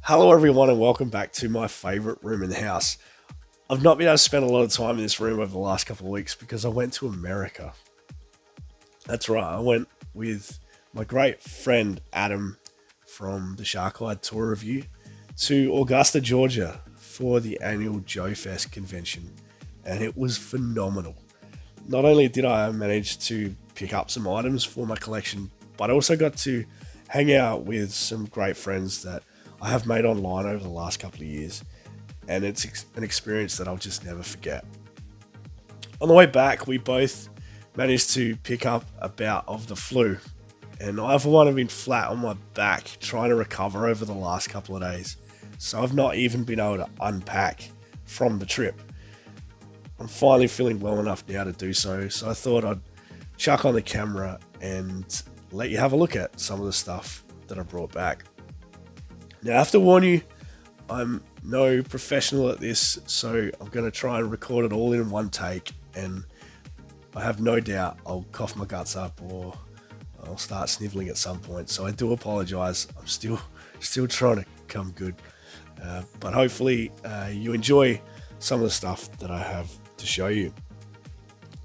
Hello, everyone, and welcome back to my favorite room in the house. I've not been able to spend a lot of time in this room over the last couple of weeks because I went to America. That's right, I went with my great friend Adam from the Shark Eye Tour Review to Augusta, Georgia for the annual JoeFest convention, and it was phenomenal. Not only did I manage to pick up some items for my collection, but I also got to hang out with some great friends that I have made online over the last couple of years, and it's an experience that I'll just never forget. On the way back, we both managed to pick up a bout of the flu, and I, for one, have been flat on my back trying to recover over the last couple of days, so I've not even been able to unpack from the trip. I'm finally feeling well enough now to do so, so I thought I'd chuck on the camera and let you have a look at some of the stuff that I brought back. Now, I have to warn you, I'm no professional at this, so I'm going to try and record it all in one take, and I have no doubt I'll cough my guts up or I'll start sniveling at some point, so I do apologize. I'm still trying to come good, but hopefully you enjoy some of the stuff that I have to show you.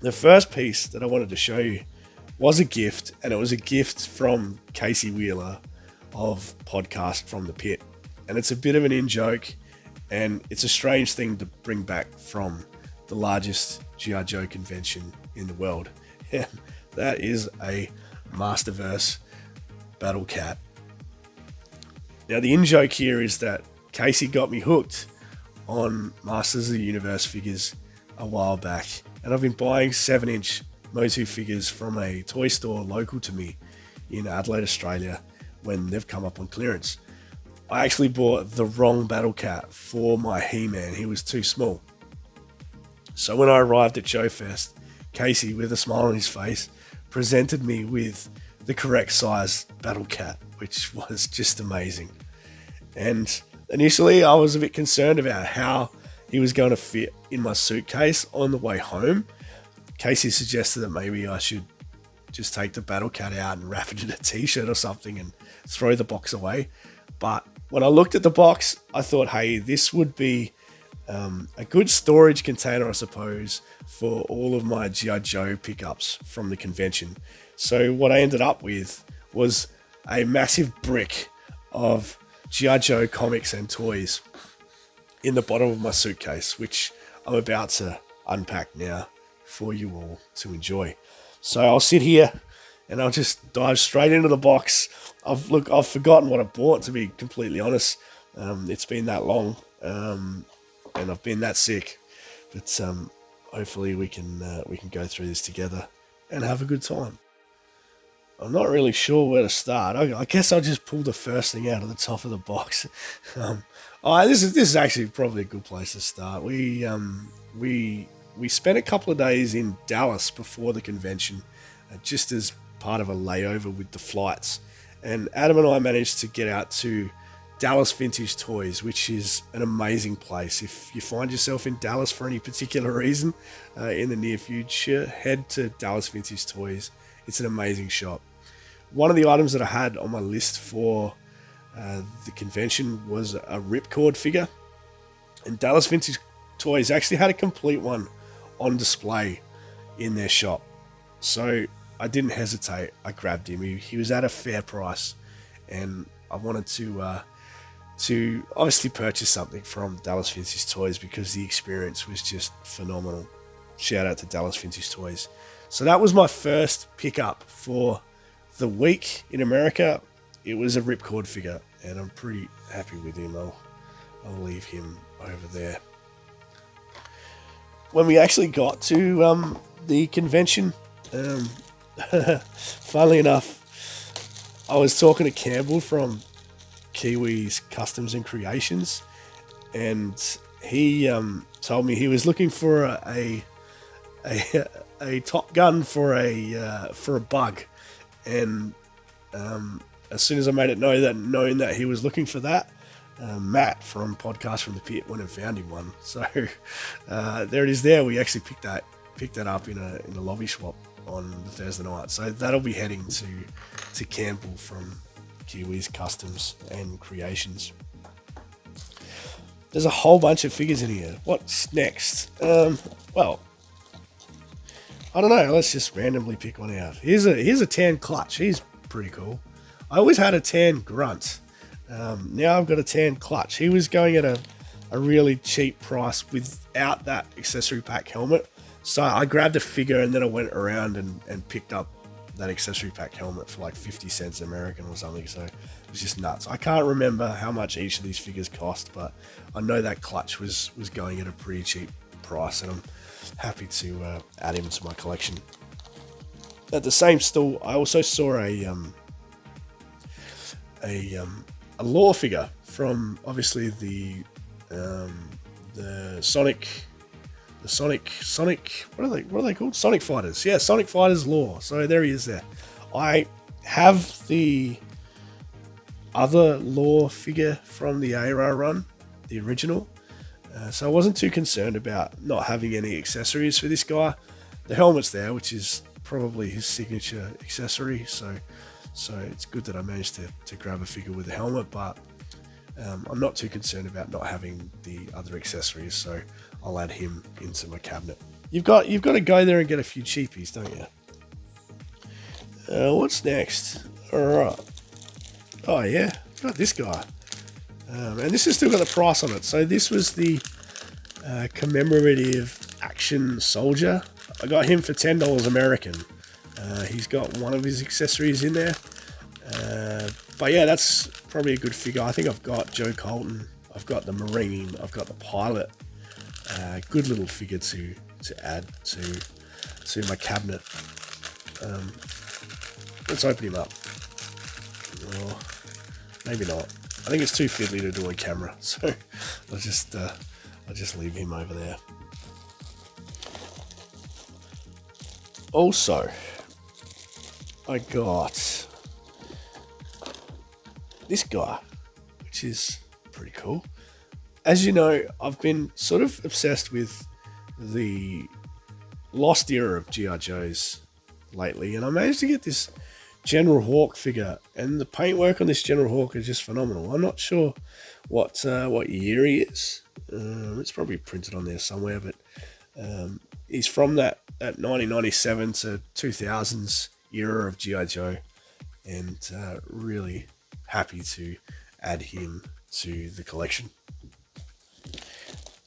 The first piece that I wanted to show you was a gift, and it was a gift from Casey Wheeler of Podcast from the Pit. And it's a bit of an in-joke, and it's a strange thing to bring back from the largest G.I. Joe convention in the world. And that is a Masterverse Battle Cat. Now, the in-joke here is that Casey got me hooked on Masters of the Universe figures a while back, and I've been buying 7-inch Motu figures from a toy store local to me in Adelaide, Australia, when they've come up on clearance. I actually bought the wrong Battle Cat for my He-Man. He was too small. So when I arrived at JoeFest, Casey, with a smile on his face, presented me with the correct size Battle Cat, which was just amazing. And initially, I was a bit concerned about how he was going to fit in my suitcase on the way home. Casey suggested that maybe I should just take the Battle Cat out and wrap it in a t-shirt or something and throw the box away. But when I looked at the box, I thought, hey, this would be a good storage container, I suppose, for all of my G.I. Joe pickups from the convention. So what I ended up with was a massive brick of G.I. Joe comics and toys in the bottom of my suitcase, which I'm about to unpack now for you all to enjoy. So I'll sit here and I'll just dive straight into the box. I've forgotten what I bought, to be completely honest. It's been that long, and I've been that sick. But hopefully we can go through this together and have a good time. I'm not really sure where to start. I guess I'll just pull the first thing out of the top of the box. This is actually probably a good place to start. We spent a couple of days in Dallas before the convention, just as part of a layover with the flights. And Adam and I managed to get out to Dallas Vintage Toys, which is an amazing place. If you find yourself in Dallas for any particular reason in the near future, head to Dallas Vintage Toys. It's an amazing shop. One of the items that I had on my list for the convention was a Ripcord figure. And Dallas Vintage Toys actually had a complete one on display in their shop. So I didn't hesitate. I grabbed him. He was at a fair price, and I wanted to obviously purchase something from Dallas Vintage Toys because the experience was just phenomenal. Shout out to Dallas Vintage Toys. So that was my first pickup for the week in America. It was a Ripcord figure, and I'm pretty happy with him. I'll leave him over there. When we actually got to the convention, funnily enough, I was talking to Campbell from Kiwi's Customs and Creations, and he told me he was looking for a Top Gun for a bug, and as soon as I made it known that he was looking for that, Matt from Podcast from the Pit went and found him one. So there it is. There we actually picked that up in a lobby swap on the Thursday night. So that'll be heading to Campbell from Kiwi's Customs and Creations. there's a whole bunch of figures in here. What's next? Well, I don't know. Let's just randomly pick one out. Here's a tan clutch. He's pretty cool. I always had a tan grunt. Now I've got a tan clutch. He was going at a really cheap price without that accessory pack helmet. So I grabbed a figure and then I went around and picked up that accessory pack helmet for like 50 cents American or something. So it was just nuts. I can't remember how much each of these figures cost, but I know that clutch was going at a pretty cheap price, and I'm happy to add him to my collection. At the same stall, I also saw a lore figure from obviously the Sonic. What are they called? Sonic Fighters. Yeah, Sonic Fighters lore. So there he is there. I have the other lore figure from the ARA run, the original. So I wasn't too concerned about not having any accessories for this guy. The helmet's there, which is probably his signature accessory. So it's good that I managed to grab a figure with a helmet, but I'm not too concerned about not having the other accessories, so I'll add him into my cabinet. You've got to go there and get a few cheapies, don't you? What's next? Alright. Oh yeah, got this guy. And this has still got the price on it. So this was the commemorative action soldier. I got him for $10 American. He's got one of his accessories in there. But yeah, that's probably a good figure. I think I've got Joe Colton, I've got the Marine, I've got the pilot. Good little figure to add to my cabinet. Let's open him up. Or maybe not. I think it's too fiddly to do on camera, so I'll just leave him over there. Also, I got this guy, which is pretty cool. As you know, I've been sort of obsessed with the lost era of G.I. Joes lately, and I managed to get this General Hawk figure, and the paintwork on this General Hawk is just phenomenal. I'm not sure what year he is. It's probably printed on there somewhere, but he's from that 1997 to 2000s era of G.I. Joe, and really happy to add him to the collection.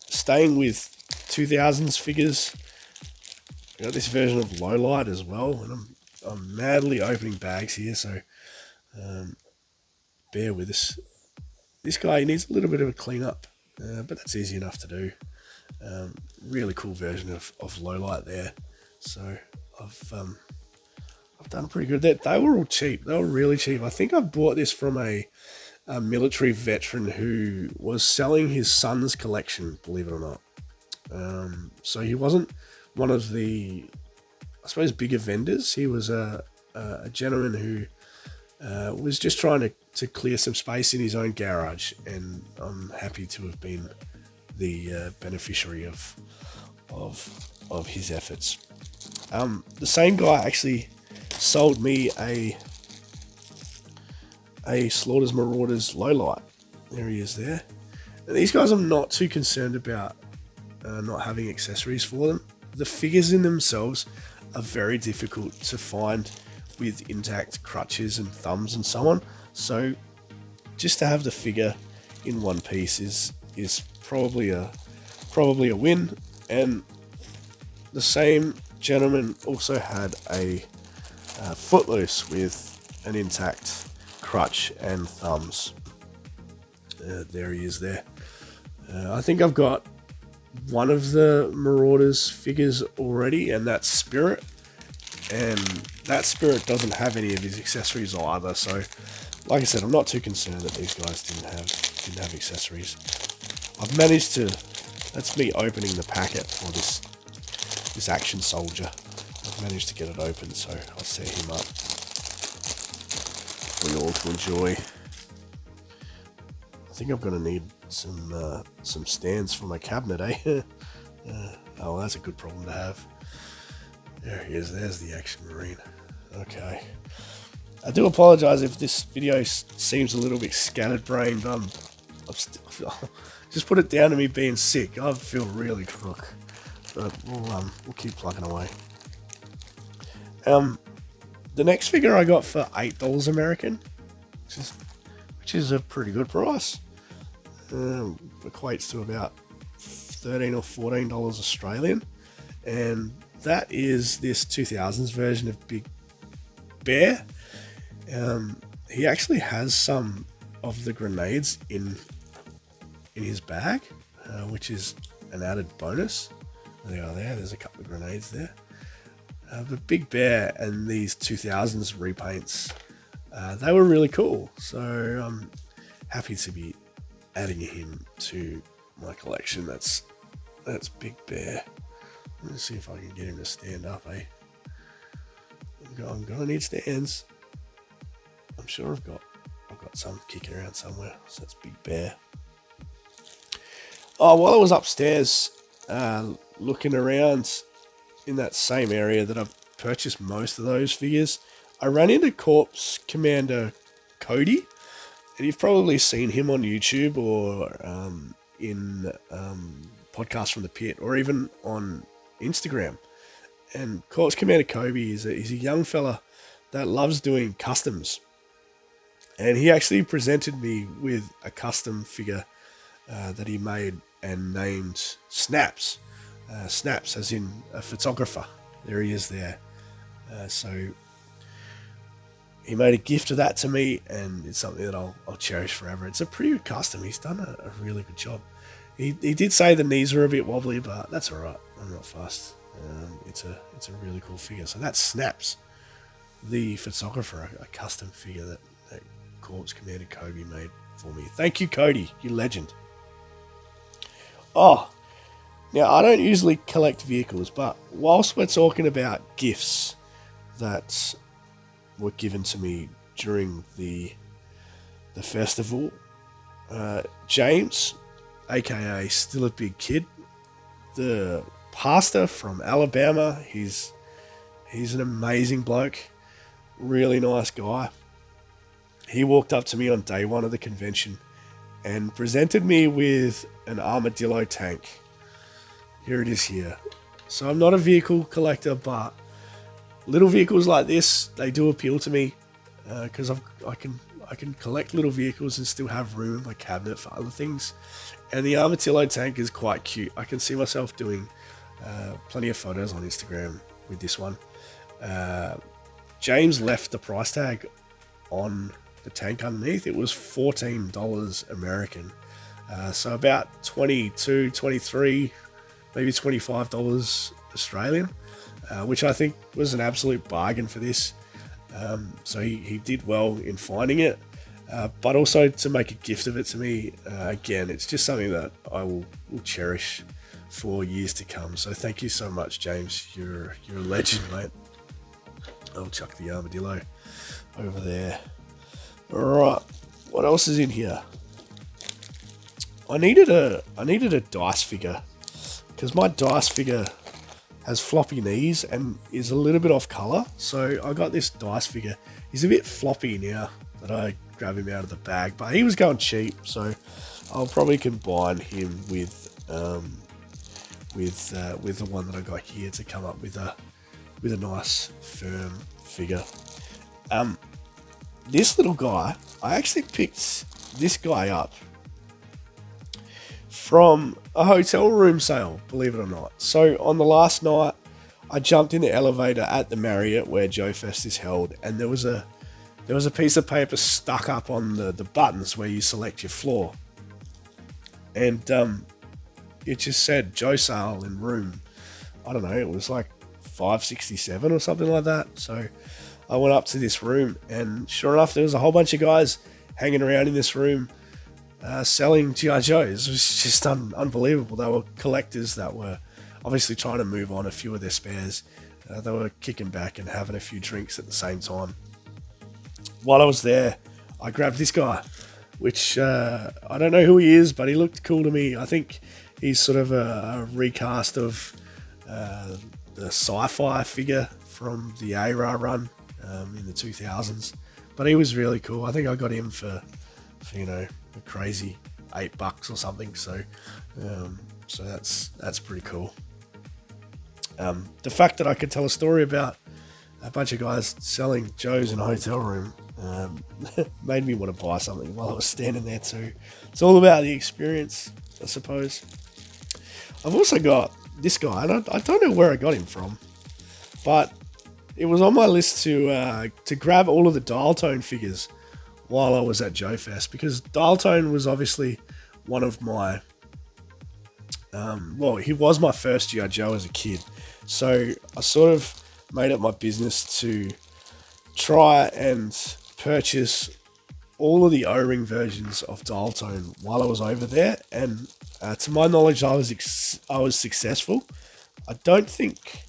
Staying with 2000s figures, I got this version of Lowlight as well, and I'm madly opening bags here, so bear with us. This guy needs a little bit of a clean up, but that's easy enough to do. Really cool version of Lowlight there. So I've done pretty good. They were all cheap. They were really cheap. I think I bought this from a military veteran who was selling his son's collection, believe it or not. So he wasn't one of the, I suppose, bigger vendors. He was a gentleman who was just trying to clear some space in his own garage, and I'm happy to have been the beneficiary of his efforts. The same guy actually sold me a Slaughter's Marauders Lowlight. There he is there. And these guys I'm not too concerned about not having accessories for them. The figures in themselves are very difficult to find with intact crutches and thumbs and so on. So just to have the figure in one piece is probably a win. And the same gentleman also had a Footloose with an intact crutch and thumbs. There he is there. I think I've got one of the Marauders figures already, and that's Spirit. And that Spirit doesn't have any of his accessories either, so like I said, I'm not too concerned that these guys didn't have accessories. I've managed to, that's me opening the packet for this action soldier. I've managed to get it open, so I'll set him up for you all to enjoy. I think I'm going to need some stands for my cabinet, eh? Oh, that's a good problem to have. There he is. There's the Action Marine. Okay. I do apologise if this video seems a little bit scatterbrained. I'm just just put it down to me being sick. I feel really crook. But we'll keep plugging away. The next figure I got for $8 American, which is a pretty good price. Equates to about $13 or $14 Australian, and that is this 2000s version of Big Bear. He actually has some of the grenades in his bag, which is an added bonus. They are there. There's a couple of grenades there. But Big Bear and these 2000s repaints, they were really cool. So I'm happy to be adding him to my collection. That's Big Bear. Let me see if I can get him to stand up, eh? I'm gonna need stands. I'm sure I've got some kicking around somewhere. So that's Big Bear. Oh, while I was upstairs looking around in that same area that I've purchased most of those figures, I ran into Corpse Commander Cody, and you've probably seen him on YouTube or in Podcast from the Pit, or even on Instagram. And Corpse Commander Cody is a young fella that loves doing customs, and he actually presented me with a custom figure that he made and named Snaps. Snaps, as in a photographer. There he is there. So he made a gift of that to me, and it's something that I'll cherish forever. It's a pretty good custom. He's done a really good job. He did say the knees were a bit wobbly, but that's all right. I'm not fussed. It's a really cool figure. So that's Snaps, the photographer, a custom figure that Corpse Commander Cody made for me. Thank you, Cody. You legend. Oh, now I don't usually collect vehicles, but whilst we're talking about gifts that were given to me during the festival, James, aka Still a Big Kid, the pastor from Alabama, he's an amazing bloke, really nice guy. He walked up to me on day one of the convention and presented me with an armadillo tank. Here it is here. So I'm not a vehicle collector, but little vehicles like this, they do appeal to me because I can collect little vehicles and still have room in my cabinet for other things. And the armadillo tank is quite cute. I can see myself doing plenty of photos on Instagram with this one. James left the price tag on the tank underneath. It was $14 American. So about 22, 23, maybe $25 Australian, which I think was an absolute bargain for this. So he did well in finding it, but also to make a gift of it to me. Again, it's just something that I will cherish for years to come. So thank you so much, James. You're a legend, mate. I'll chuck the armadillo over there. All right, what else is in here? I needed a dice figure because my dice figure has floppy knees and is a little bit off color. So I got this dice figure. He's a bit floppy now that I grab him out of the bag, but he was going cheap, so I'll probably combine him with the one that I got here to come up with a nice firm figure. This little guy, I actually picked this guy up from a hotel room sale, believe it or not. So on the last night, I jumped in the elevator at the Marriott where JoeFest is held, and there was a piece of paper stuck up on the buttons where you select your floor, and it just said Joe sale in room, I don't know, it was like 567 or something like that. So I went up to this room, and sure enough, there was a whole bunch of guys hanging around in this room selling G.I. Joes. It was just unbelievable. They were collectors that were obviously trying to move on a few of their spares. They were kicking back and having a few drinks at the same time. While I was there, I grabbed this guy, which I don't know who he is, but he looked cool to me. I think he's sort of a recast of the sci-fi figure from the ARA run in the 2000s. But he was really cool. I think I got him for a crazy $8 or something. So that's pretty cool. The fact that I could tell a story about a bunch of guys selling Joes in a hotel room made me want to buy something while I was standing there too. It's all about the experience, I suppose. I've also got this guy, and I don't know where I got him from, but it was on my list to grab all of the dial tone figures while I was at JoeFest, because dial tone was obviously one of my he was my first G.I. Joe as a kid, so I sort of made it my business to try and purchase all of the O-ring versions of dial tone while I was over there, and to my knowledge, I was successful. I don't think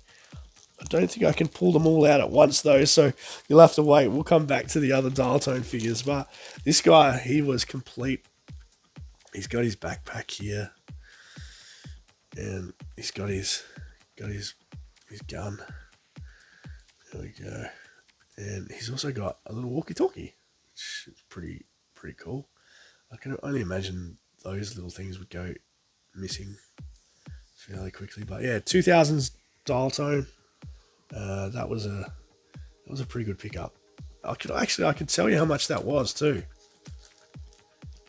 I can pull them all out at once though, so you'll have to wait. We'll come back to the other dial tone figures, but this guy, he was complete. He's got his backpack here, and he's got his gun. There we go. And he's also got a little walkie-talkie, which is pretty cool. I can only imagine those little things would go missing fairly quickly. But yeah, 2000s dial tone. That was a pretty good pickup. I could tell you how much that was too.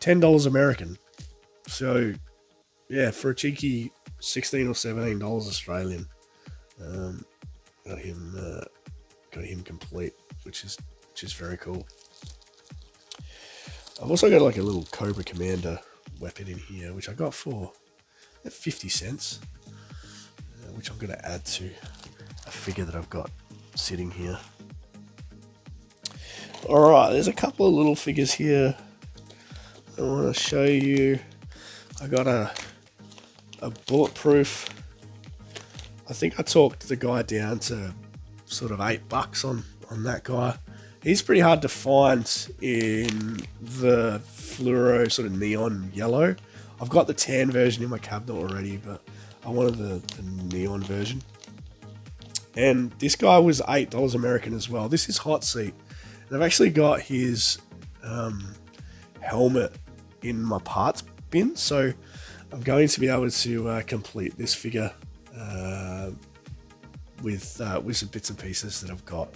$10 American. So yeah, for a cheeky $16 or $17 Australian, got him complete, which is very cool. I've also got like a little Cobra Commander weapon in here, which I got for 50 cents, which I'm going to add to a figure that I've got sitting here. Alright, there's a couple of little figures here I want to show you. I got a bulletproof. I think I talked the guy down to sort of $8 on that guy. He's pretty hard to find in the fluoro sort of neon yellow. I've got the tan version in my cabinet already, but I wanted the neon version. And this guy was $8 American as well. This is Hot Seat. And I've actually got his helmet in my parts bin, so I'm going to be able to complete this figure with some bits and pieces that I've got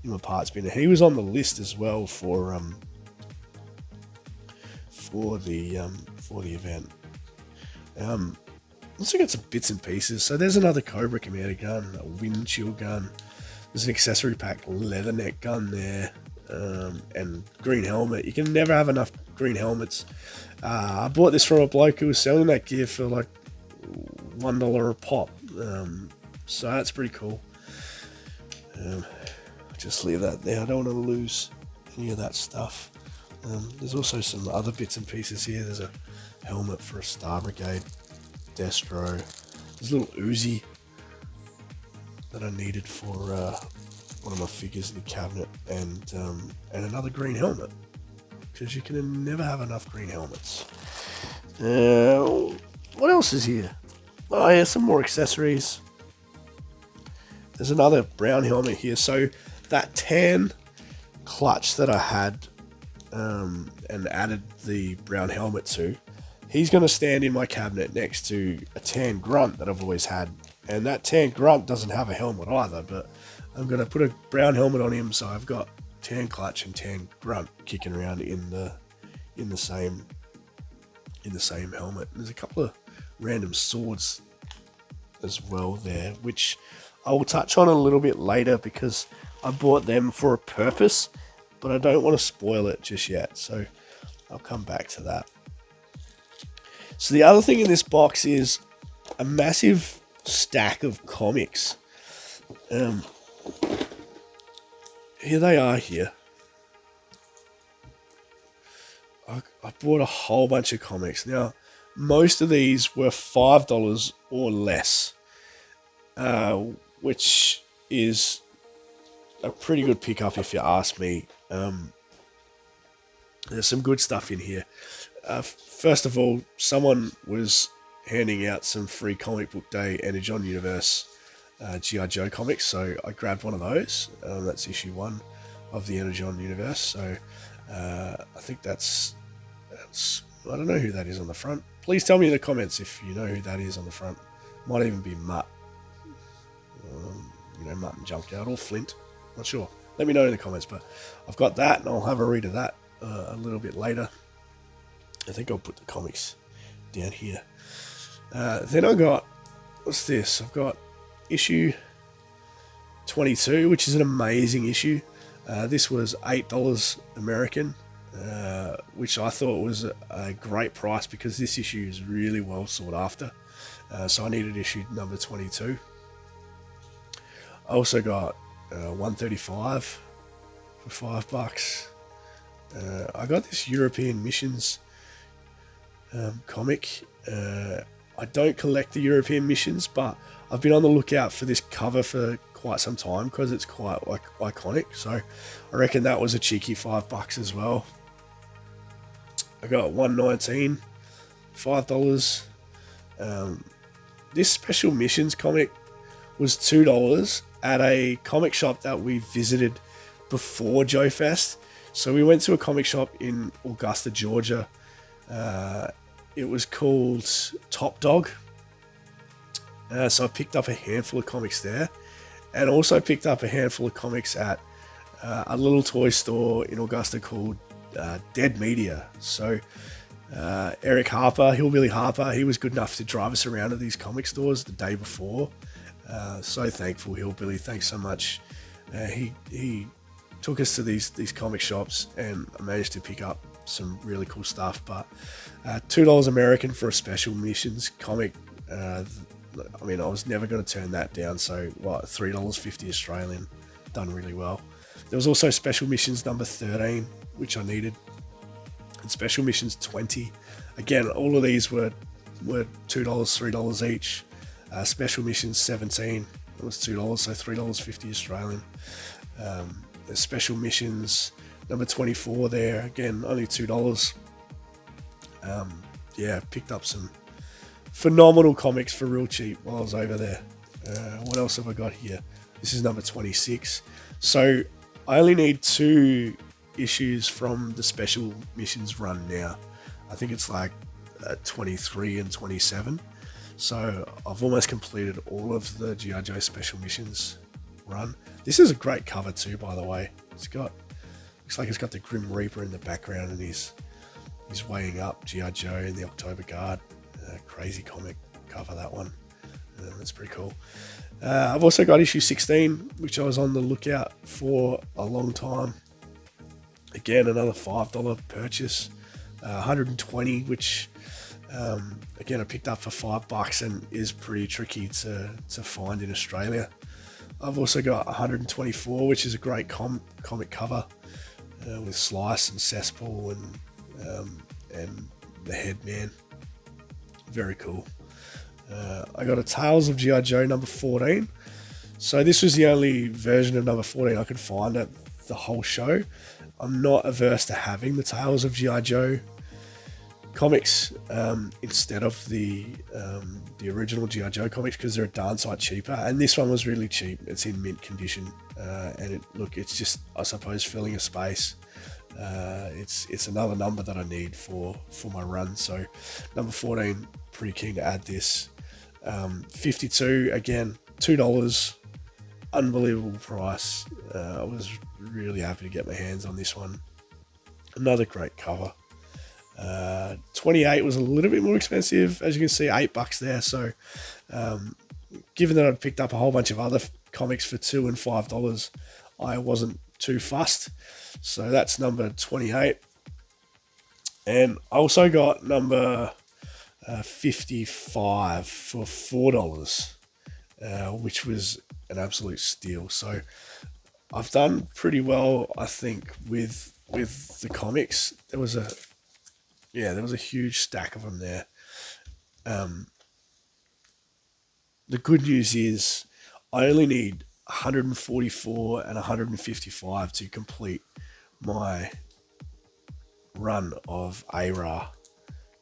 in my parts bin. He was on the list as well for the event. Also got some bits and pieces. So there's another Cobra Commander gun, a windshield gun. There's an accessory pack leather neck gun there, and green helmet. You can never have enough green helmets. I bought this from a bloke who was selling that gear for like $1 a pop. So that's pretty cool. Just leave that there. I don't want to lose any of that stuff. There's also some other bits and pieces here. There's a helmet for a Star Brigade Destro. There's a little Uzi that I needed for one of my figures in the cabinet, and another green helmet, because you can never have enough green helmets. What else is here? Oh yeah, some more accessories. There's another brown helmet here. So that tan clutch that I had and added the brown helmet to, he's going to stand in my cabinet next to a tan grunt that I've always had. And that tan grunt doesn't have a helmet either, but I'm going to put a brown helmet on him, so I've got tan clutch and tan grunt kicking around in the same helmet. There's a couple of random swords as well there, which I will touch on a little bit later because I bought them for a purpose, but I don't want to spoil it just yet, so I'll come back to that. So the other thing in this box is a massive stack of comics. Here they are here. I bought a whole bunch of comics. Now, most of these were $5 or less, which is a pretty good pickup if you ask me. There's some good stuff in here. First of all, someone was handing out some free Comic Book Day Energon Universe G.I. Joe comics, so I grabbed one of those. That's issue 1 of the Energon Universe, so I think that's I don't know who that is on the front. Please tell me in the comments if you know who that is on the front. Might even be Mutt. Mutt and Junkyard or Flint. Not sure. Let me know in the comments. But I've got that, and I'll have a read of that a little bit later. I think I'll put the comics down here. Then I got, what's this? I've got issue 22, which is an amazing issue. This was $8 American, which I thought was a great price because this issue is really well sought after. So I needed issue number 22. I also got 135 for $5. I got this European Missions comic. I don't collect the European Missions, but I've been on the lookout for this cover for quite some time because it's quite iconic. So I reckon that was a cheeky $5 as well. I got 119, $5. This Special Missions comic was $2 at a comic shop that we visited before JoeFest. So we went to a comic shop in Augusta, Georgia. It was called Top Dog. So I picked up a handful of comics there, and also picked up a handful of comics at a little toy store in Augusta called Dead Media. So Eric Harper, Hillbilly Harper, he was good enough to drive us around to these comic stores the day before. So thankful, Hillbilly. Thanks so much. He took us to these comic shops, and I managed to pick up some really cool stuff. But $2 American for a Special Missions comic. I mean, I was never going to turn that down. So what, $3.50 Australian, done really well. There was also Special Missions number 13, which I needed, and Special Missions 20. Again, all of these were $2, $3 each. Special Missions 17, it was $2, so $3.50 Australian. There's Special Missions number 24 there, again, only $2. Picked up some phenomenal comics for real cheap while I was over there. What else have I got here? This is number 26. So I only need 2 issues from the Special Missions run now. I think it's like 23 and 27. So I've almost completed all of the G.I. Joe Special Missions run. This is a great cover too, by the way. Looks like it's got the Grim Reaper in the background, and he's weighing up G.I. Joe in the October Guard. Crazy comic cover, that one. That's pretty cool. I've also got issue 16, which I was on the lookout for a long time. Again, another $5 purchase. 120, which again I picked up for $5 and is pretty tricky to find in Australia. I've also got 124, which is a great comic cover with Slice and Cesspool and the Headman. Very cool. I got a Tales of G.I. Joe number 14. So this was the only version of number 14 I could find at the whole show. I'm not averse to having the Tales of G.I. Joe comics instead of the original G.I. Joe comics because they're a darn sight cheaper. And this one was really cheap. It's in mint condition. And it's just, I suppose, filling a space. It's another number that I need for my run. So number 14, pretty keen to add this. 52, again, $2, unbelievable price. I was really happy to get my hands on this one. Another great cover. 28 was a little bit more expensive, as you can see, $8 there. So given that I'd picked up a whole bunch of other comics for $2 and $5, I wasn't too fussed. So that's number 28. And I also got number 55 for $4, which was an absolute steal. So I've done pretty well, I think, with the comics. There was a huge stack of them there. The good news is I only need 144 and 155 to complete my run of ARA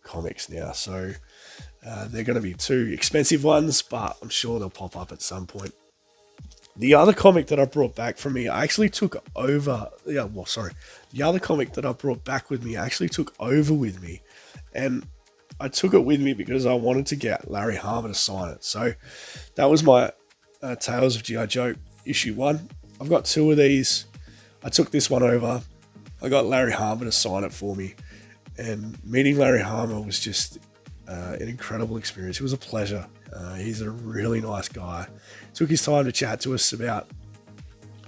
comics now. So they're going to be 2 expensive ones, but I'm sure they'll pop up at some point. The other comic that I brought back from me, I actually took over. The other comic that I brought back with me, I actually took over with me, And I took it with me because I wanted to get Larry Harmer to sign it. So that was my Tales of G.I. Joe issue 1. I've got 2 of these. I took this one over. I got Larry Harmer to sign it for me. And meeting Larry Harmer was just an incredible experience. It was a pleasure. He's a really nice guy. Took his time to chat to us about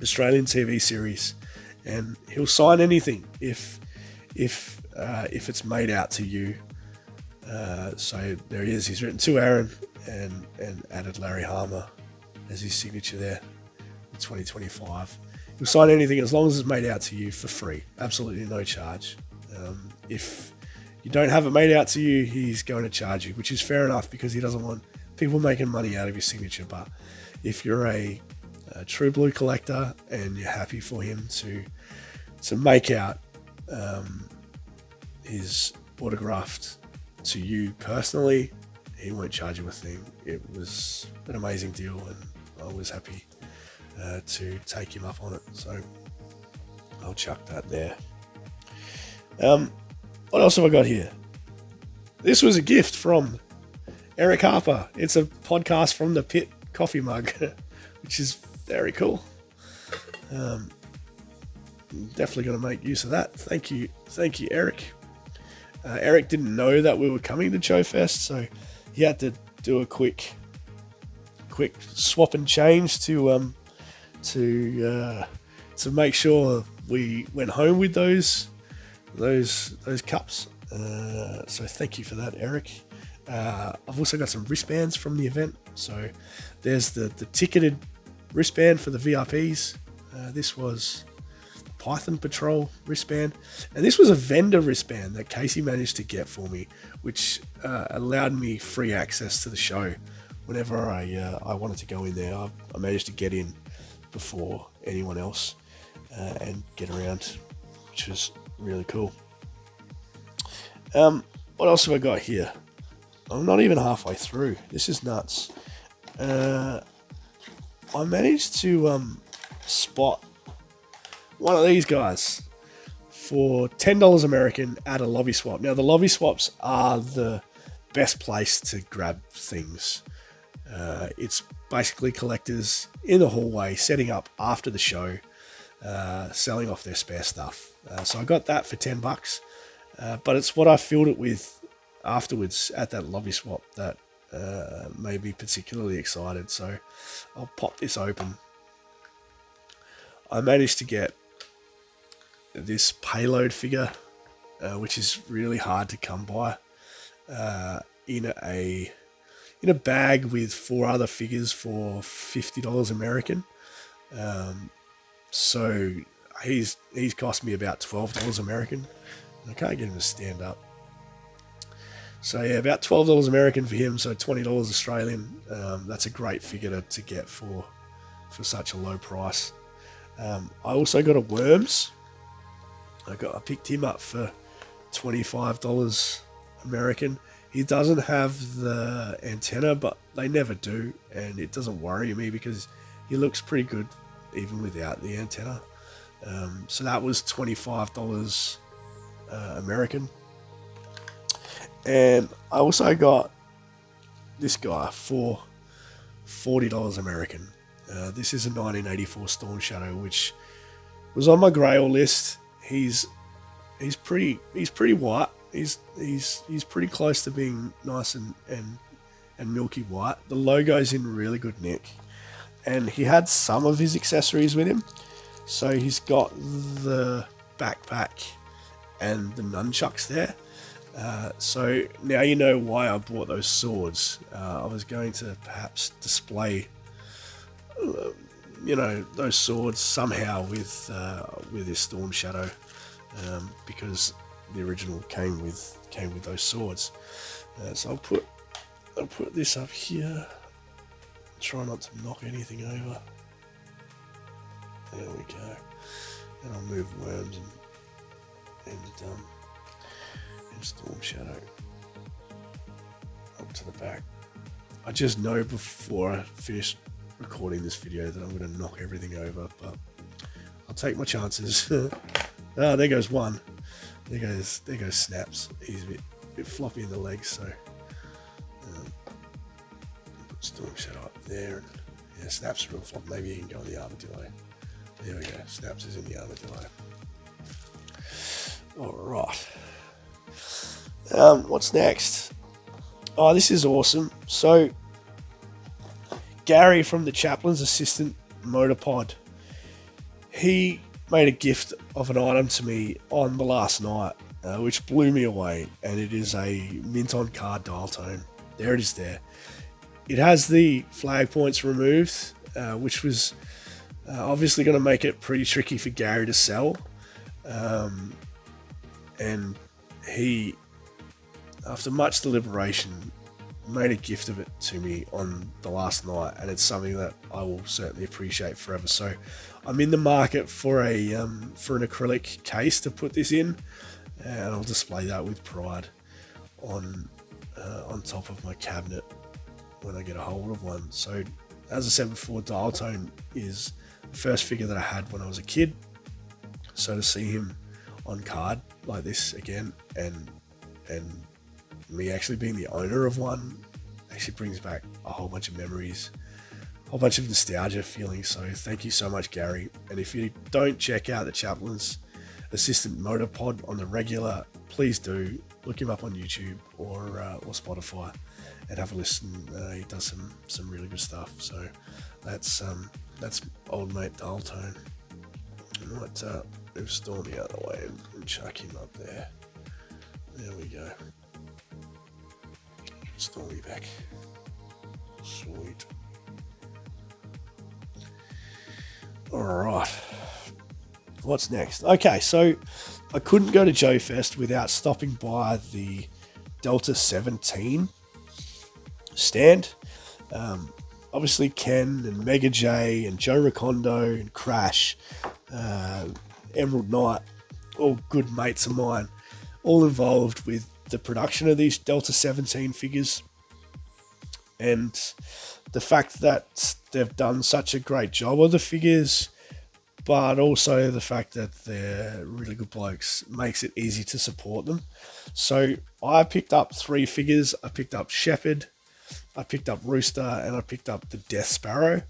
Australian TV series, and he'll sign anything if it's made out to you. So there he is. He's written to Aaron and added Larry Harmer as his signature there in 2025. He'll sign anything as long as it's made out to you for free. Absolutely no charge. If you don't have it made out to you, he's going to charge you, which is fair enough because he doesn't want people making money out of your signature. But if you're a true blue collector and you're happy for him to make out his autographed to you personally, he won't charge you a thing. It was an amazing deal, and I was happy to take him up on it. So I'll chuck that there. What else have I got here? This was a gift from Eric Harper. It's a podcast from the Pit coffee mug, which is very cool. Definitely going to make use of that. Thank you, Eric. Eric didn't know that we were coming to JoeFest, so he had to do a quick swap and change to make sure we went home with those cups. So thank you for that, Eric. I've also got some wristbands from the event. So there's the ticketed wristband for the VIPs. This was the Python Patrol wristband, and this was a vendor wristband that Casey managed to get for me, which allowed me free access to the show whenever I wanted to go in there. I managed to get in before anyone else and get around, which was really cool. What else have I got here? I'm not even halfway through. This is nuts. I managed to spot one of these guys for $10 American at a lobby swap. Now, the lobby swaps are the best place to grab things. It's basically collectors in the hallway setting up after the show, selling off their spare stuff. So I got that for $10, but it's what I filled it with afterwards at that lobby swap that made me particularly excited. So I'll pop this open. I managed to get this payload figure, which is really hard to come by, in a bag with 4 other figures for $50 American. So he's cost me about $12 American. I can't get him to stand up. So yeah, about $12 American for him, so $20 Australian. That's a great figure to get for such a low price. I also got a Worms. I picked him up for $25 American. He doesn't have the antenna, but they never do, and it doesn't worry me because he looks pretty good even without the antenna. So that was $25 American. And I also got this guy for $40 American. This is a 1984 Storm Shadow, which was on my Grail list. He's pretty white. He's pretty close to being nice and milky white. The logo's in really good nick, and he had some of his accessories with him. So he's got the backpack and the nunchucks there. So now you know why I bought those swords. I was going to perhaps display, those swords somehow with this Storm Shadow, because the original came with those swords. So I'll put this up here. Try not to knock anything over. There we go. And I'll move Worms and Storm Shadow up to the back. I just know before I finish recording this video that I'm going to knock everything over, but I'll take my chances. There goes one. There goes Snaps. He's a bit floppy in the legs, so put Storm Shadow up there. And, yeah, Snaps real flop. Maybe you can go on the armadillo. There we go. Snaps is in the armadillo. All right. What's next? Oh, this is awesome. So, Gary from the Chaplain's Assistant Motor Pod, he made a gift of an item to me on the last night, which blew me away, and it is a mint on card dial tone. There it is there. It has the flag points removed, which was obviously going to make it pretty tricky for Gary to sell. And he, after much deliberation, made a gift of it to me on the last night, and it's something that I will certainly appreciate forever. So I'm in the market for an acrylic case to put this in, and I'll display that with pride on top of my cabinet when I get a hold of one. So as I said before, Dial Tone is the first figure that I had when I was a kid. So to see him on card like this again, and me actually being the owner of one, actually brings back a whole bunch of memories, a whole bunch of nostalgia feelings. So thank you so much, Gary. And if you don't check out the Chaplain's Assistant Motor Pod on the regular, please do. Look him up on YouTube or Spotify and have a listen. He does some really good stuff. So that's old mate Dial Tone. I might move Stormy out of the way and chuck him up there. There we go. Stormy back. Sweet. Alright. What's next? Okay, so I couldn't go to JoeFest without stopping by the Delta 17 stand. Obviously Ken and Mega J and Joe Recondo and Crash, Emerald Knight, all good mates of mine, all involved with the production of these Delta 17 figures. And the fact that they've done such a great job of the figures, but also the fact that they're really good blokes, makes it easy to support them. So I picked up 3 figures. I picked up Shepherd, I picked up Rooster, and I picked up the Death Sparrow.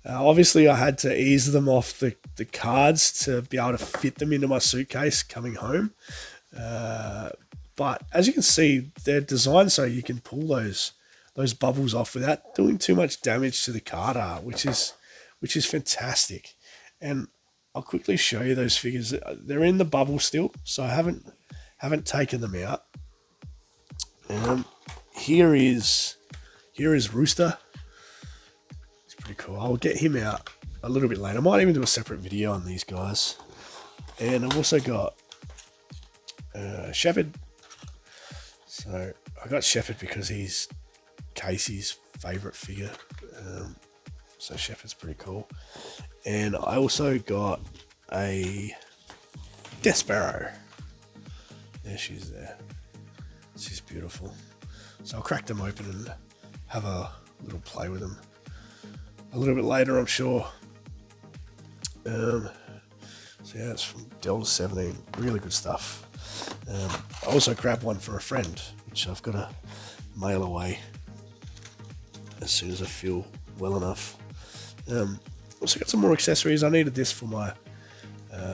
Obviously, I had to ease them off the cards to be able to fit them into my suitcase coming home. But as you can see, they're designed so you can pull those bubbles off without doing too much damage to the card art, which is fantastic. And I'll quickly show you those figures. They're in the bubble still, so I haven't taken them out. Here is Rooster. It's pretty cool. I'll get him out a little bit later. I might even do a separate video on these guys. And I've also got Shepherd. So I got Shepherd because he's Casey's favourite figure. So Shepherd's pretty cool. And I also got a Death Sparrow. There she is there. She's beautiful. So I'll crack them open and have a little play with them a little bit later, I'm sure. So yeah, it's from Delta 17. Really good stuff. I also grabbed one for a friend, which I've got to mail away as soon as I feel well enough. Also got some more accessories. I needed this for my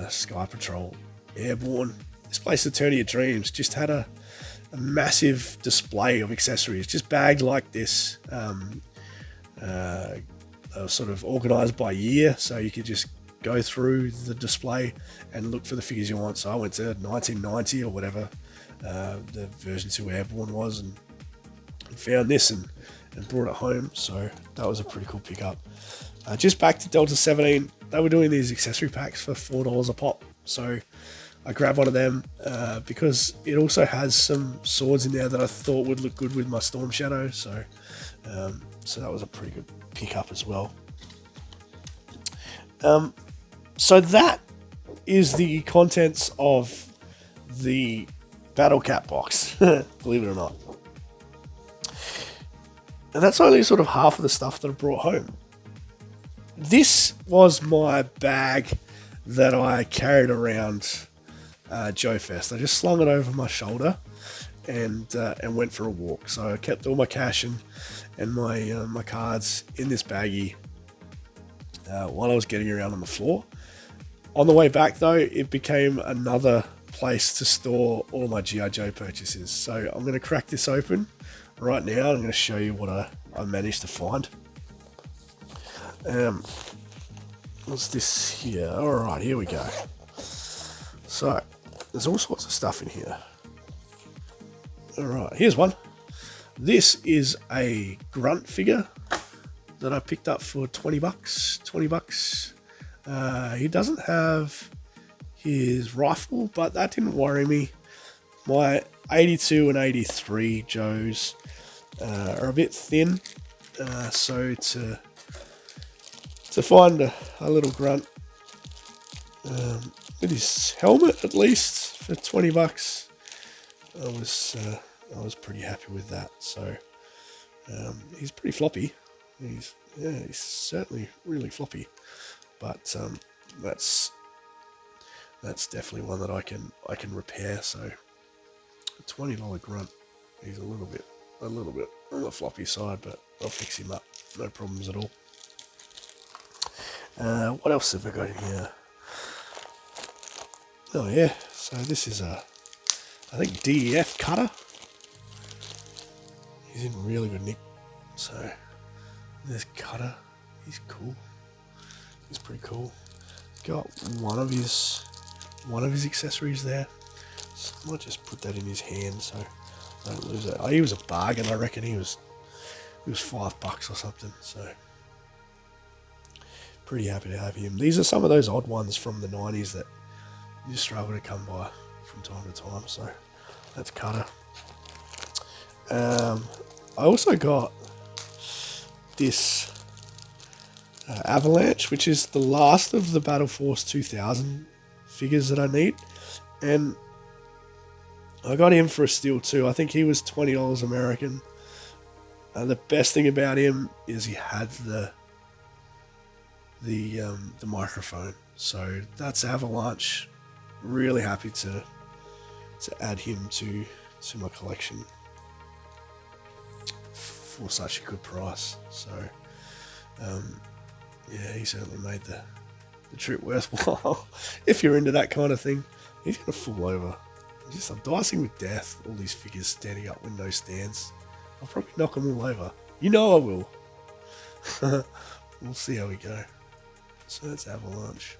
Sky Patrol Airborne. This place, the Eternity of Dreams, just had a massive display of accessories, just bagged like this. Sort of organised by year, so you could just go through the display and look for the figures you want. So I went to 1990 or whatever the version 2 Airborne was, and found this and brought it home. So that was a pretty cool pickup. Just back to Delta 17, they were doing these accessory packs for $4 a pop. So I grabbed one of them because it also has some swords in there that I thought would look good with my Storm Shadow. So that was a pretty good pickup as well. So that is the contents of the Battle Cat box, believe it or not. And that's only sort of half of the stuff that I brought home. This was my bag that I carried around JoeFest. I just slung it over my shoulder, and went for a walk. So I kept all my cash and my cards in this baggie while I was getting around on the floor. On the way back, though, it became another place to store all my G.I. Joe purchases. So I'm going to crack this open right now. I'm going to show you what I managed to find. What's this here? Alright, here we go. So, there's all sorts of stuff in here. Alright, here's one. This is a grunt figure that I picked up for 20 bucks. 20 bucks. He doesn't have his rifle, but that didn't worry me. My 82 and 83 Joes are a bit thin, so to find a little grunt with his helmet at least for 20 bucks, I was pretty happy with that. So he's pretty floppy. He's certainly really floppy, but that's definitely one that I can repair. So a $20 grunt. He's a little bit on the floppy side, but I'll fix him up. No problems at all. What else have I got in here? Oh yeah, so this is I think DEF cutter. He's in really good nick. So there's Cutter. He's cool. He's pretty cool. Got one of his accessories there. So I might just put that in his hand so I don't lose it. He was a bargain. I reckon he was $5 or something. So pretty happy to have him. These are some of those odd ones from the 90s that you just struggle to come by from time to time. So that's Cutter. I also got this Avalanche, which is the last of the Battle Force 2000 figures that I need, and I got him for a steal too. I think he was $20 American. The best thing about him is he had the microphone, so that's Avalanche. Really happy to add him to my collection for such a good price. So yeah, he certainly made the trip worthwhile. If you're into that kind of thing, he's gonna fall over. I'm dicing with death. All these figures standing up with no stands. I'll probably knock them all over. You know I will. We'll see how we go. So that's Avalanche.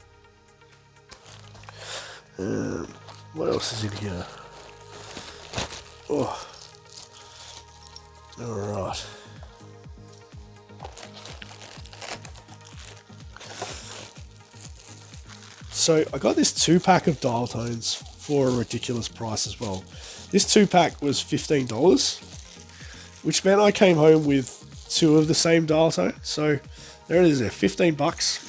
What else is in here? Oh, all right. So I got this 2-pack of dial tones for a ridiculous price as well. This 2-pack was $15, which meant I came home with 2 of the same dial tone. So there it is there, $15.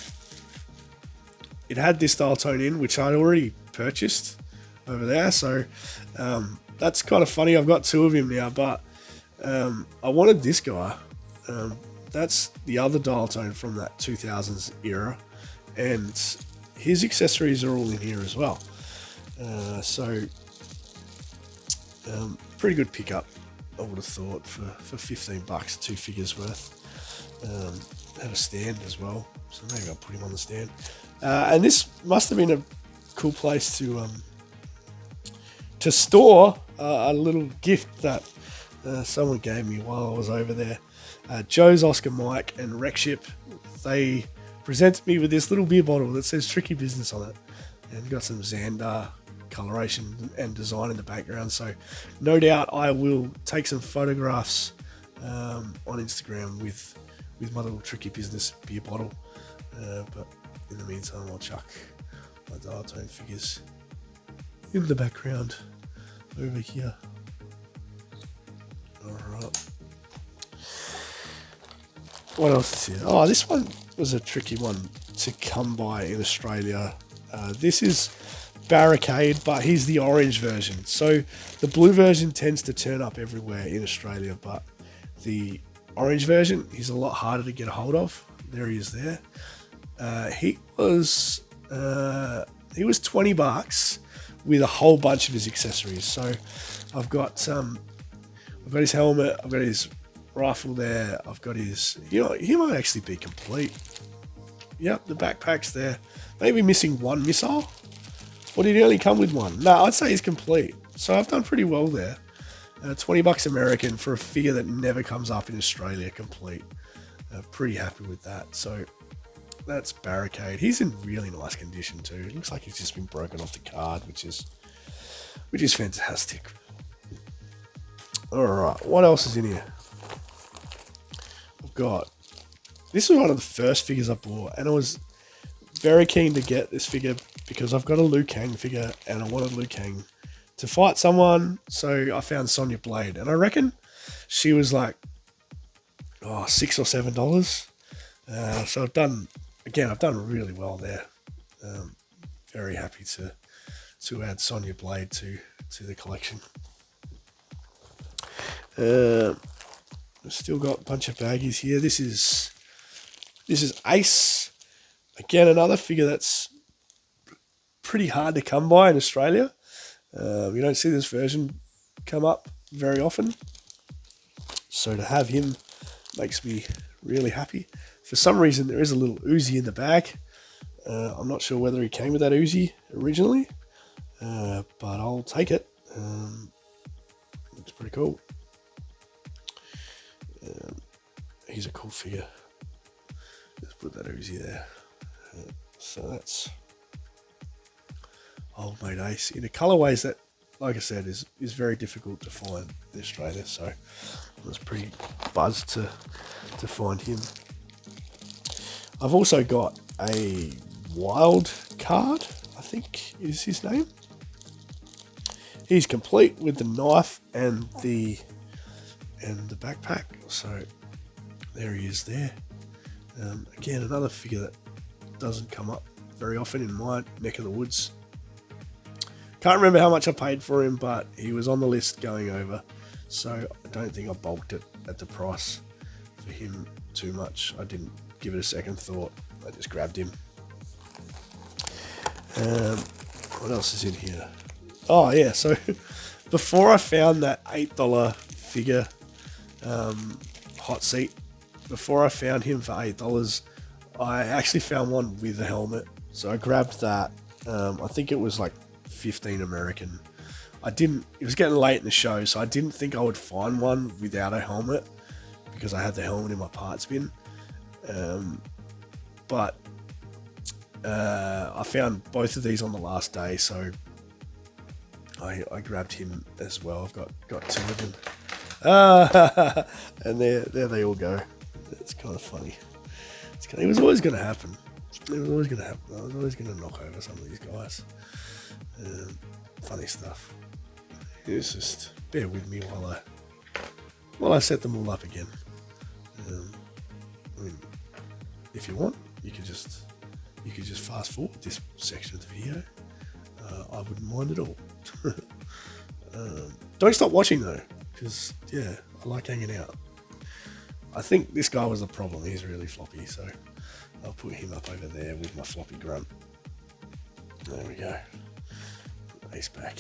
It had this dial tone in, which I'd already purchased over there. So that's kind of funny. I've got 2 of him now, but I wanted this guy. That's the other dial tone from that 2000s era, and his accessories are all in here as well. So pretty good pickup, I would have thought, for $15, 2 figures worth. Had a stand as well, so maybe I'll put him on the stand. And this must have been a cool place to store a little gift that someone gave me while I was over there. Joe's Oscar Mike and Rexship, they presented me with this little beer bottle that says Tricky Business on it, and got some Xandar coloration and design in the background. So no doubt I will take some photographs on Instagram with my little Tricky Business beer bottle. But in the meantime, I'll chuck my dial tone figures in the background over here. Alright. What else is here? Oh, this one was a tricky one to come by in Australia. This is Barricade, but he's the orange version. So the blue version tends to turn up everywhere in Australia, but the orange version, he's a lot harder to get a hold of. There he is there. He was $20, with a whole bunch of his accessories. So I've got his helmet, I've got his rifle there, I've got his, he might actually be complete. Yep, the backpack's there. Maybe missing one missile? Or did he only come with one? No, I'd say he's complete. So I've done pretty well there. $20 American for a figure that never comes up in Australia complete. Pretty happy with that. So that's Barricade. He's in really nice condition too. It looks like he's just been broken off the card, which is fantastic. Alright, what else is in here? I've got... This is one of the first figures I bought, and I was very keen to get this figure because I've got a Liu Kang figure, and I wanted Liu Kang to fight someone, so I found Sonya Blade, and I reckon she was like $6 or $7. So I've done really well there. Very happy to add Sonya Blade to the collection. I've still got a bunch of baggies here. This is Ace. Again, another figure that's pretty hard to come by in Australia. You don't see this version come up very often. So to have him makes me really happy. For some reason, there is a little Uzi in the bag. I'm not sure whether he came with that Uzi originally, but I'll take it. Looks pretty cool. He's a cool figure. Let's put that Uzi there. So that's Old Mate Ace in a colorways that, like I said, is very difficult to find in Australia. So I was pretty buzzed to find him. I've also got a Wild card, I think is his name. He's complete with the knife and the backpack. So there he is there. Again, another figure that doesn't come up very often in my neck of the woods. Can't remember how much I paid for him, but he was on the list going over. So I don't think I bulked it at the price for him too much. I didn't give it a second thought. I just grabbed him. What else is in here? Oh yeah, so before I found that $8 figure hot seat, before I found him for $8, I actually found one with a helmet. So I grabbed that. I think it was like 15 American. It was getting late in the show, so I didn't think I would find one without a helmet because I had the helmet in my parts bin. But I found both of these on the last day, so I grabbed him as well. I've got two of them. And there they all go. It's kind of funny. It was always going to happen. I was always going to knock over some of these guys. Funny stuff. It's just bear with me while I set them all up again. I mean, if you want, you could just fast forward this section of the video. I wouldn't mind at all. Don't stop watching though, because yeah, I like hanging out. I think this guy was the problem. He's really floppy, so I'll put him up over there with my floppy grunt. There we go. Put Ace back.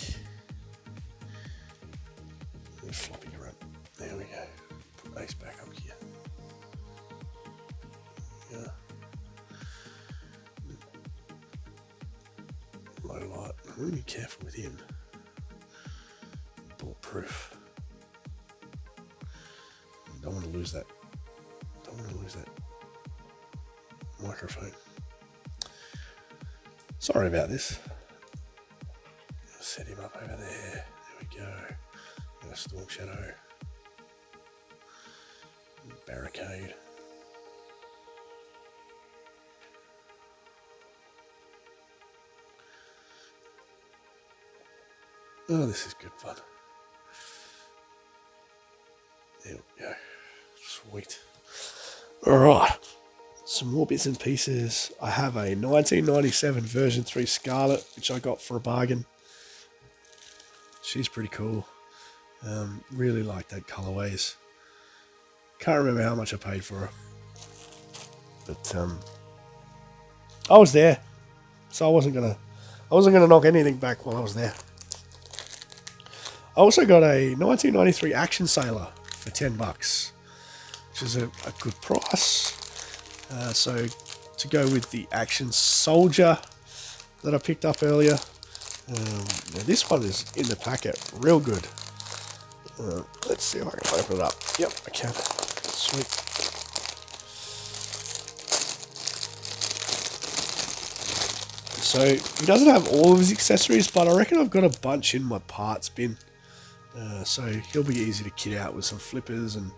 And floppy grunt. There we go. Put Ace back up here. Yeah. Low light. I'm going to be careful with him. Bulletproof. Don't want to lose that. Microphone. Sorry about this. Set him up over there. There we go. And a Storm Shadow. Barricade. Oh, this is good fun. There we go. Sweet. Alright. Some more bits and pieces. I have a 1997 version 3 Scarlet, which I got for a bargain. She's pretty cool. Really like that colorways. Can't remember how much I paid for her. But I was there. So I wasn't I wasn't going to knock anything back while I was there. I also got a 1993 Action Sailor for $10, which is a good price. So to go with the Action Soldier that I picked up earlier. Now this one is in the packet, real good. Let's see if I can open it up. Yep, I can. Sweet. So he doesn't have all of his accessories, but I reckon I've got a bunch in my parts bin. So he'll be easy to kit out with some flippers and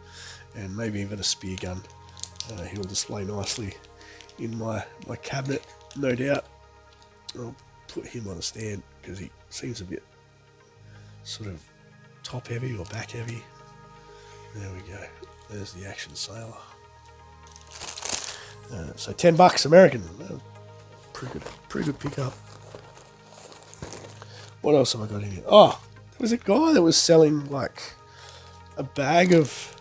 maybe even a spear gun. He'll display nicely in my cabinet, no doubt. I'll put him on a stand because he seems a bit sort of top heavy or back heavy. There we go. There's the Action Sailor. So $10 American. Pretty good pickup. What else have I got in here? Oh, there was a guy that was selling like a bag of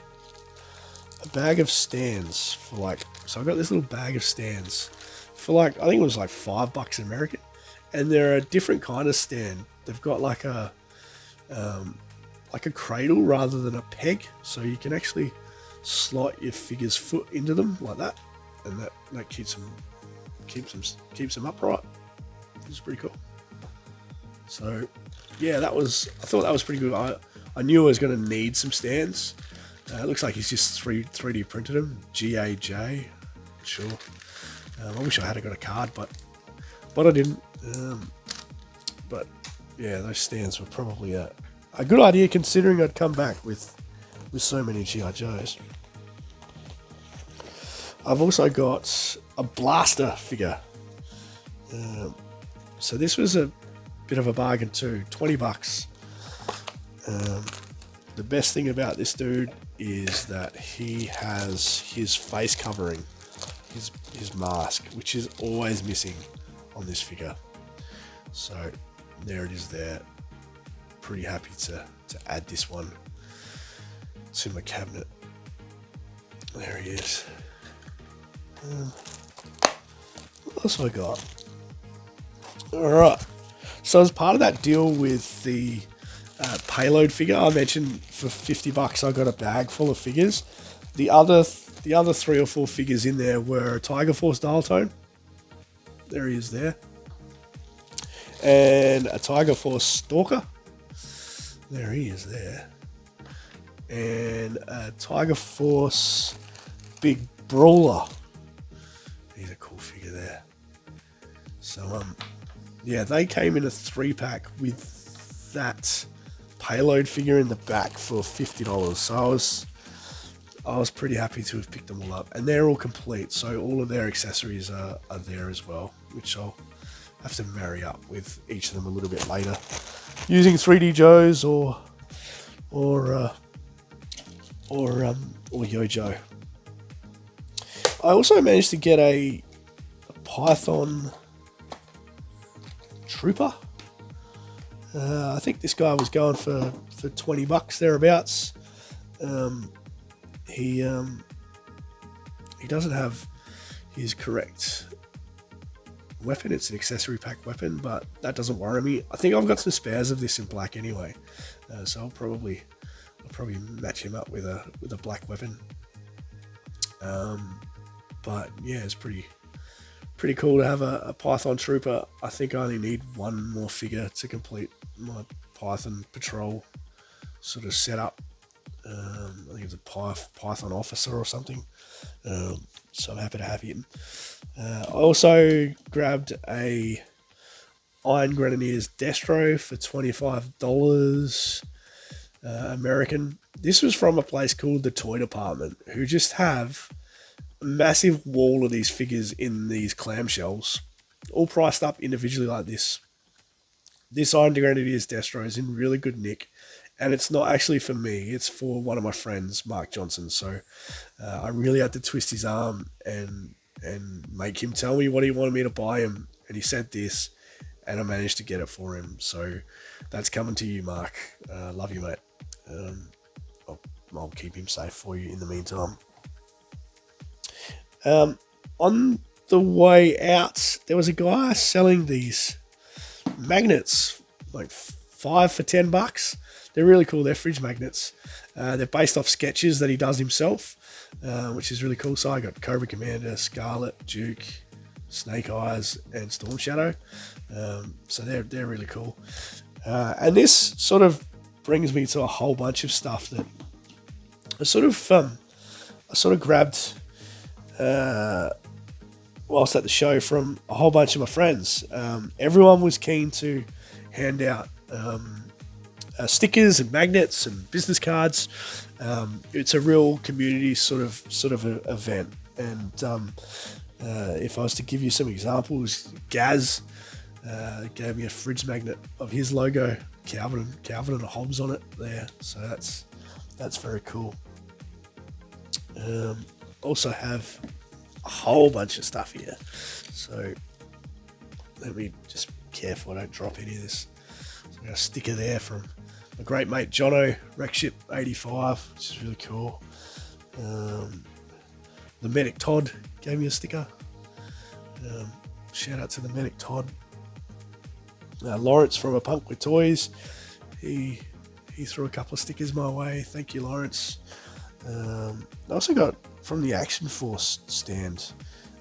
stands for like. So I got this little bag of stands for like, I think it was like $5 American, and they're a different kind of stand. They've got like a cradle rather than a peg, so you can actually slot your figure's foot into them like that, and that keeps them upright. It's pretty cool. So yeah, I thought that was pretty good. I knew I was going to need some stands. It looks like he's just 3D printed them. GAJ, sure. I wish I had got a card, but I didn't. But yeah, those stands were probably a good idea considering I'd come back with so many G.I. Joes. I've also got a blaster figure. So this was a bit of a bargain too, $20. The best thing about this dude is that he has his face covering, his mask, which is always missing on this figure. So there it is there. Pretty happy to add this one to my cabinet. There he is. What else have I got? Alright. So as part of that deal with the payload figure, I mentioned for $50 I got a bag full of figures. The other 3 or 4 figures in there were a Tiger Force dial tone. There he is there. And a Tiger Force Stalker. There he is there. And a Tiger Force Big Brawler. He's a cool figure there. So yeah, they came in a 3-pack with that payload figure in the back for $50. So I was pretty happy to have picked them all up, and they're all complete. So all of their accessories are there as well, which I'll have to marry up with each of them a little bit later, using 3D Joes or Yojo. I also managed to get a Python Trooper. I think this guy was going for $20 thereabouts. He doesn't have his correct weapon. It's an accessory pack weapon, but that doesn't worry me. I think I've got some spares of this in black anyway, so I'll probably match him up with a black weapon. But yeah, it's pretty cool to have a Python Trooper. I think I only need one more figure to complete my Python patrol sort of setup. I think it's a Python officer or something. So I'm happy to have him. I also grabbed a Iron Grenadiers Destro for $25 American. This was from a place called the Toy Department, who just have a massive wall of these figures in these clamshells, all priced up individually like this. This Iron Grenadiers Destro is in really good nick, and it's not actually for me, it's for one of my friends, Mark Johnson. So I really had to twist his arm and make him tell me what he wanted me to buy him, and he said this, and I managed to get it for him. So that's coming to you, Mark. Love you, mate. I'll keep him safe for you in the meantime. On the way out, there was a guy selling these magnets, like 5 for $10. They're really cool. They're fridge magnets. They're based off sketches that he does himself, which is really cool. So I got Cobra Commander, Scarlet, Duke, Snake Eyes, and Storm Shadow. So they're really cool. And this sort of brings me to a whole bunch of stuff that I sort of grabbed whilst at the show from a whole bunch of my friends. Everyone was keen to hand out stickers and magnets and business cards. It's a real community sort of event. And if I was to give you some examples, Gaz gave me a fridge magnet of his logo, Calvin and Hobbes on it there. So that's very cool. Also have a whole bunch of stuff here. So let me just be careful I don't drop any of this. So I got a sticker there from my great mate Jono, Wreckship 85, which is really cool. The Medic Todd gave me a sticker. Shout out to the Medic Todd. Lawrence from A Punk with Toys, he threw a couple of stickers my way. Thank you, Lawrence. I also got from the Action Force stand.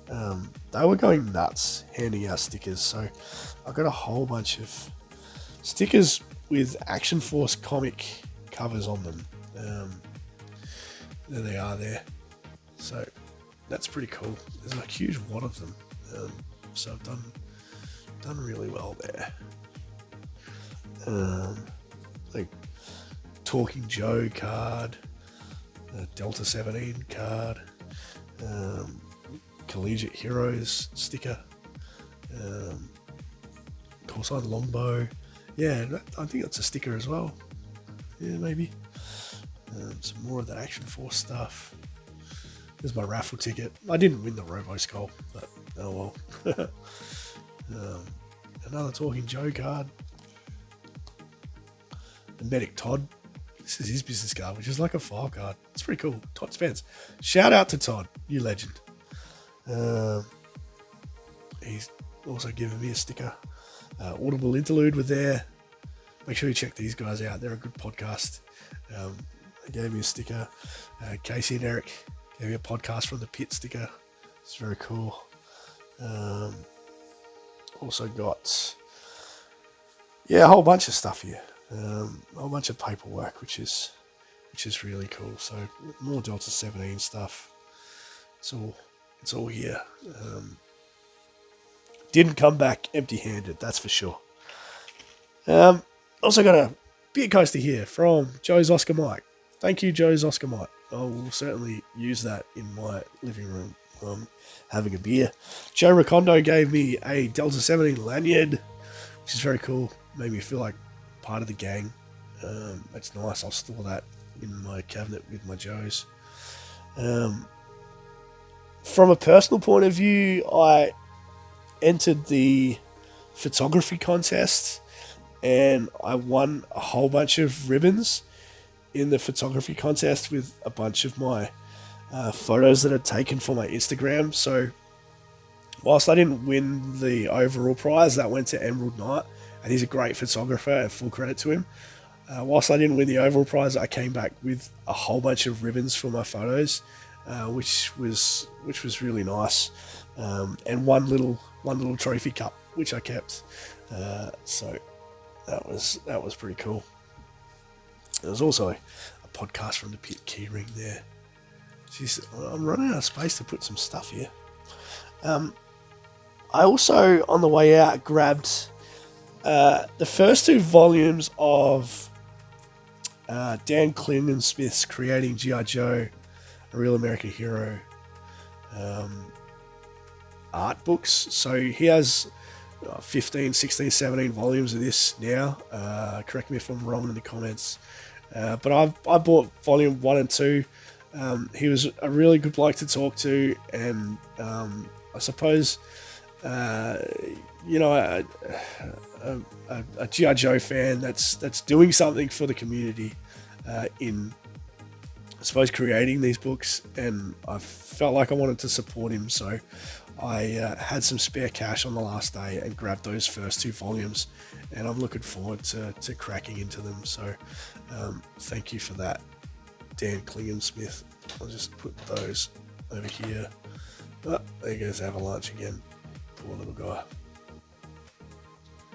They were going nuts handing out stickers, so I got a whole bunch of stickers with Action Force comic covers on them. There they are there. So that's pretty cool. There's a huge wad of them. So I've done really well there. Like Talking Joe card, Delta 17 card, Collegiate Heroes sticker, Callsign Longbow. Yeah, I think that's a sticker as well. Yeah, maybe. Some more of that Action Force stuff. There's my raffle ticket. I didn't win the Robo Skull, but oh well. Another Talking Joe card. The Medic Todd. This is his business card, which is like a file card. It's pretty cool. Todd Spence. Shout out to Todd, you legend. He's also given me a sticker. Audible Interlude with there. Make sure you check these guys out. They're a good podcast. They gave me a sticker. Casey and Eric gave me a Podcast from the Pit sticker. It's very cool. Also got a whole bunch of stuff here. A whole bunch of paperwork, which is really cool. So more Delta 17 stuff. It's all here. Didn't come back empty-handed, that's for sure. Also got a beer coaster here from Joe's Oscar Mike. Thank you, Joe's Oscar Mike. I will certainly use that in my living room when I'm having a beer. Joe Recondo gave me a Delta 17 lanyard, which is very cool. Made me feel like part of the gang. That's nice. I'll store that in my cabinet with my Joes. From a personal point of view, I entered the photography contest and I won a whole bunch of ribbons in the photography contest with a bunch of my photos that I'd taken for my Instagram. So whilst I didn't win the overall prize, that went to Emerald Knight, and he's a great photographer and full credit to him. Whilst I didn't win the overall prize, I came back with a whole bunch of ribbons for my photos, which was really nice, and one little trophy cup which I kept. So that was pretty cool. There was also a Podcast from the Pit keyring there. Jeez, I'm running out of space to put some stuff here. I also, on the way out, grabbed the first 2 volumes of Dan Klingensmith's Creating G.I. Joe, A Real American Hero art books. So he has 15, 16, 17 volumes of this now. Correct me if I'm wrong in the comments. But I bought volume 1 and 2. He was a really good bloke to talk to, and I suppose a G.I. Joe fan that's doing something for the community in, I suppose, creating these books, and I felt like I wanted to support him, so I had some spare cash on the last day and grabbed those first 2 volumes, and I'm looking forward to cracking into them. So thank you for that, Dan Klingensmith. I'll just put those over here. Oh, there goes Avalanche again. Poor little guy.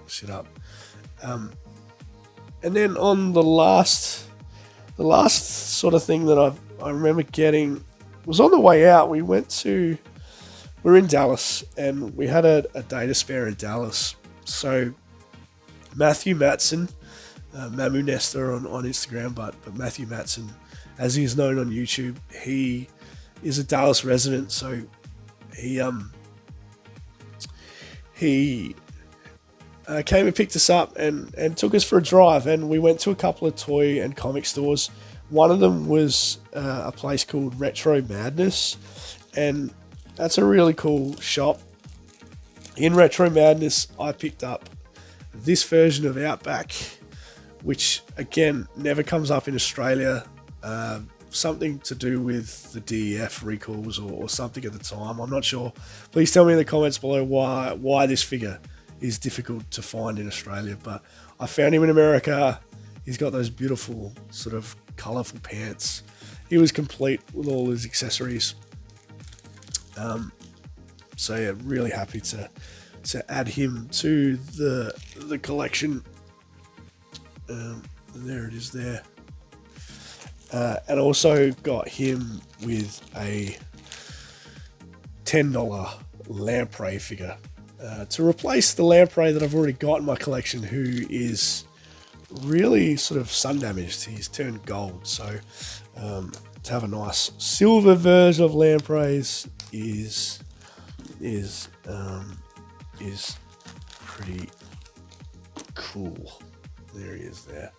Sit up. And then on the last sort of thing that I remember getting was on the way out. We were in Dallas, and we had a day to spare in Dallas. So Matthew Matson, Mamu Nesta on Instagram, but Matthew Matson, as he is known on YouTube, he is a Dallas resident. So he came and picked us up and took us for a drive, and we went to a couple of toy and comic stores. One of them was a place called Retro Madness, and that's a really cool shop. In Retro Madness, I picked up this version of Outback, which again never comes up in Australia. Something to do with the DEF recalls or something at the time. I'm not sure. Please tell me in the comments below why this figure is difficult to find in Australia. But I found him in America. He's got those beautiful sort of colourful pants. He was complete with all his accessories. So yeah, really happy to add him to the collection. There it is there. And also got him with a $10 lamprey figure to replace the lamprey that I've already got in my collection, who is really sort of sun damaged. He's turned gold, so to have a nice silver version of lampreys is pretty cool. There he is there.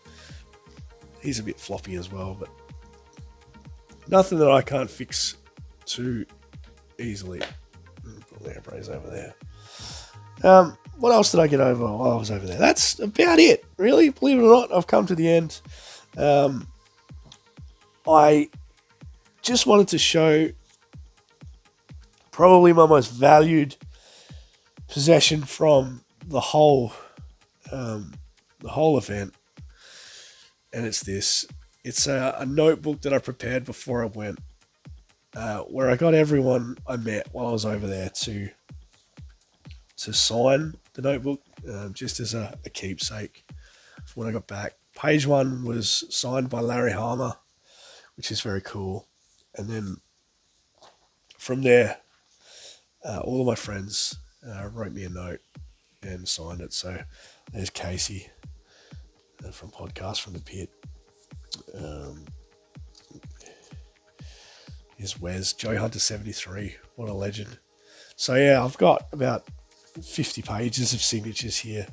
He's a bit floppy as well, but nothing that I can't fix too easily. Put lampreys over there. What else did I get over while I was over there? That's about it, really. Believe it or not, I've come to the end. I just wanted to show probably my most valued possession from the whole event, and it's this. It's a notebook that I prepared before I went, where I got everyone I met while I was over there to sign the notebook, just as a keepsake for when I got back. Page 1 was signed by Larry Harmer, which is very cool. And then from there, all of my friends wrote me a note and signed it. So there's Casey from Podcast from the Pit. Here's Wes, Joe Hunter 73. What a legend. So yeah, I've got about 50 pages of signatures here,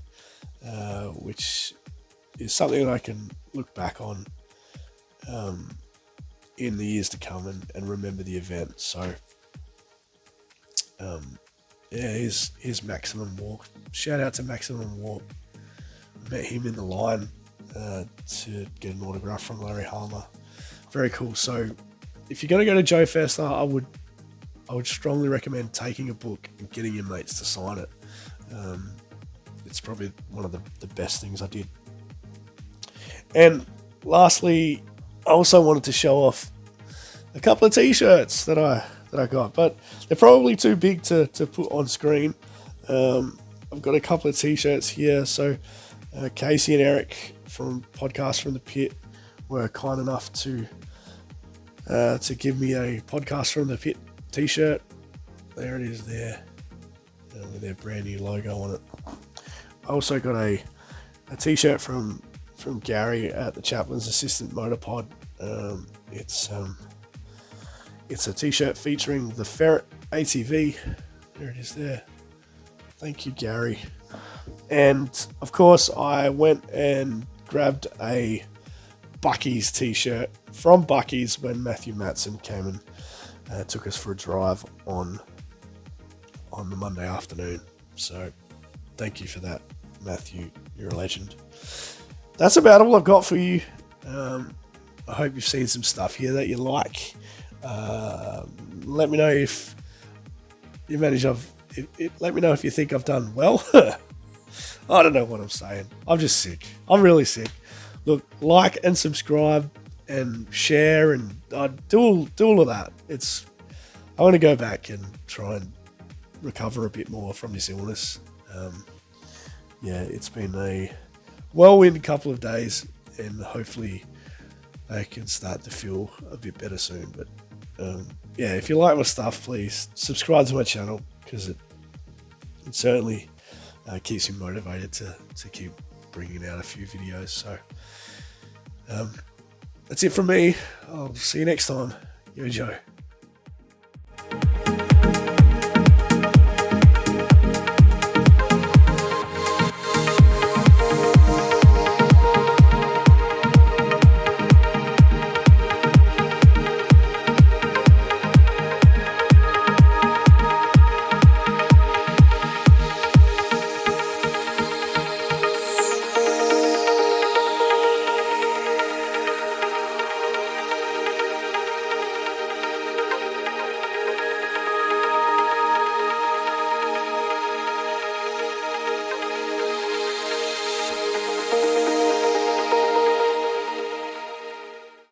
which is something that I can look back on in the years to come and remember the event. So yeah, here's Maximum Walk. Shout out to Maximum Walk. Met him in the line to get an autograph from Larry Harmer. Very cool. So if you're going to go to JoeFest, I would strongly recommend taking a book and getting your mates to sign it. It's probably one of the best things I did. And lastly, I also wanted to show off a couple of t-shirts that I got, but they're probably too big to put on screen. I've got a couple of t-shirts here. So Casey and Eric from Podcast from the Pit were kind enough to give me a Podcast from the Pit t-shirt. There it is there, with their brand new logo on it. I also got a t-shirt from Gary at the Chaplain's Assistant Motorpod. It's a t-shirt featuring the Ferret ATV. There it is there. Thank you, Gary. And of course, I went and grabbed a Bucky's t-shirt from Bucky's when Matthew Matson came and took us for a drive on the Monday afternoon. So thank you for that, Matthew. You're a legend. That's about all I've got for you. I hope you've seen some stuff here that you like. Let me know if you manage. Let me know if you think I've done well. I don't know what I'm saying. I'm just sick. I'm really sick. Look, like and subscribe and share and do all of that. I want to go back and try and recover a bit more from this illness. Yeah, it's been a whirlwind couple of days, and hopefully I can start to feel a bit better soon. But yeah, if you like my stuff, please subscribe to my channel, because it certainly keeps me motivated to keep bringing out a few videos. So that's it from me. I'll see you next time. Yo, Joe.